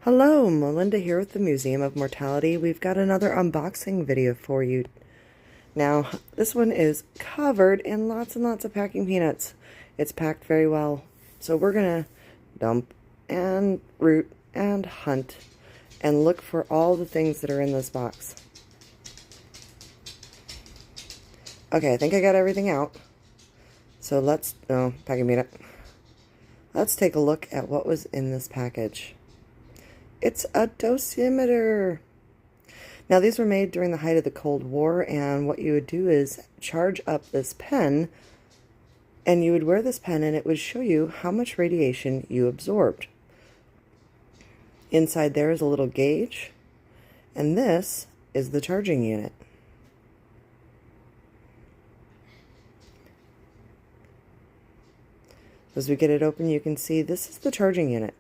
Hello, Melinda here with the Museum of Mortality. We've got another unboxing video for you. Now, this one is covered in lots and lots of packing peanuts. It's packed very well. So we're going to dump and root and hunt and look for all the things that are in this box. Okay, I think I got everything out. So packing peanut. Let's take a look at what was in this package. It's a dosimeter. Now, these were made during the height of the Cold War, and what you would do is charge up this pen, and you would wear this pen, and it would show you how much radiation you absorbed. Inside there is a little gauge, and this is the charging unit. As we get it open, you can see this is the charging unit.